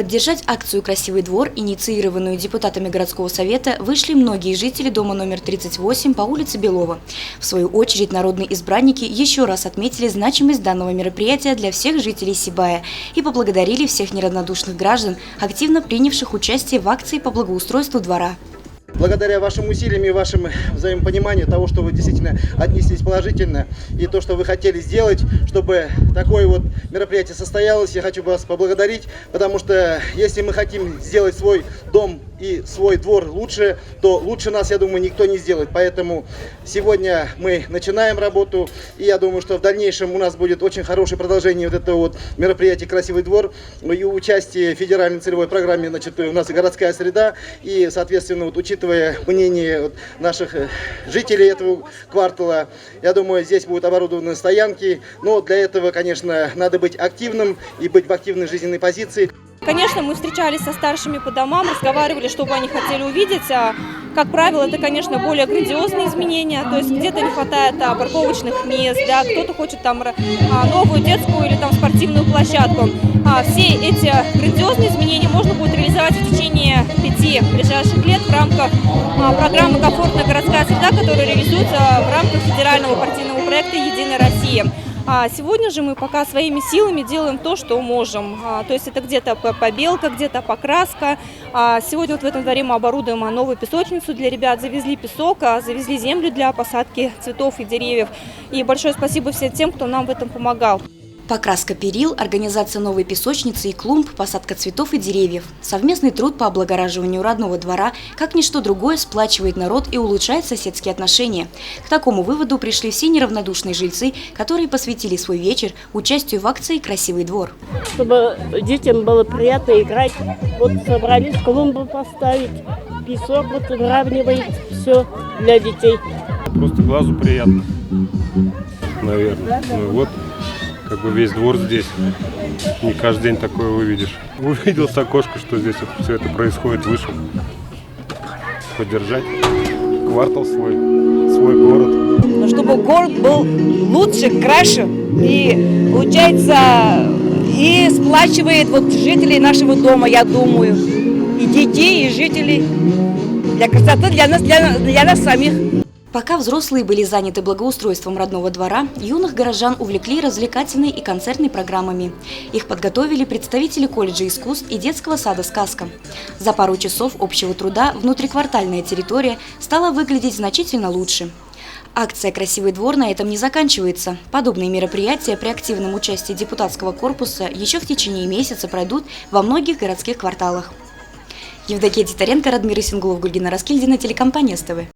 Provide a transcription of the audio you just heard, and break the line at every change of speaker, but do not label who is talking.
Поддержать акцию «Красивый двор», инициированную депутатами городского совета, вышли многие жители дома номер 38 по улице Белова. В свою очередь народные избранники еще раз отметили значимость данного мероприятия для всех жителей Сибая и поблагодарили всех неравнодушных граждан, активно принявших участие в акции по благоустройству двора.
Благодаря вашим усилиям и вашему взаимопониманию того, что вы действительно отнеслись положительно, и то, что вы хотели сделать, чтобы такое вот мероприятие состоялось, я хочу вас поблагодарить, потому что если мы хотим сделать свой дом и свой двор лучше, то лучше нас, я думаю, никто не сделает. Поэтому сегодня мы начинаем работу, и я думаю, что в дальнейшем у нас будет очень хорошее продолжение вот этого вот мероприятия «Красивый двор» и участие в федеральной целевой программе, значит, у нас и городская среда, и, соответственно, вот, учитывая мнение наших жителей этого квартала, я думаю, здесь будут оборудованы стоянки, но для этого, конечно, надо быть активным и быть в активной жизненной позиции.
Конечно, мы встречались со старшими по домам, разговаривали, что бы они хотели увидеть. Как правило, это, конечно, более грандиозные изменения. То есть где-то не хватает парковочных мест, да, кто-то хочет там новую детскую или там спортивную площадку. Все эти грандиозные изменения можно будет реализовать в течение 5 ближайших лет в рамках программы «Комфортная городская среда», которая реализуется в рамках федерального партийного проекта «Единая Россия». Сегодня же мы пока своими силами делаем то, что можем. То есть это где-то побелка, где-то покраска. Сегодня вот в этом дворе мы оборудуем новую песочницу для ребят. Завезли песок, завезли землю для посадки цветов и деревьев. И большое спасибо всем тем, кто нам в этом помогал.
Покраска перил, организация новой песочницы и клумб, посадка цветов и деревьев. Совместный труд по облагораживанию родного двора, как ничто другое, сплачивает народ и улучшает соседские отношения. К такому выводу пришли все неравнодушные жильцы, которые посвятили свой вечер участию в акции «Красивый двор».
Чтобы детям было приятно играть, вот собрались клумбу поставить, песок вот выравнивает все для детей.
Просто глазу приятно, наверное. Ну, вот. Как бы весь двор здесь, не каждый день такое увидишь. Увидел с окошка, что здесь вот все это происходит, вышел поддержать квартал свой город.
Но чтобы город был лучше, краше и, получается, и сплачивает вот жителей нашего дома, я думаю, и детей, и жителей, для красоты, для нас самих.
Пока взрослые были заняты благоустройством родного двора, юных горожан увлекли развлекательной и концертной программами. Их подготовили представители колледжа искусств и детского сада «Сказка». За пару часов общего труда внутриквартальная территория стала выглядеть значительно лучше. Акция «Красивый двор» на этом не заканчивается. Подобные мероприятия при активном участии депутатского корпуса еще в течение месяца пройдут во многих городских кварталах. Евдокия Титаренко, Радмир Исенгулов, Гульгина Раскильдина, телекомпания СТВ.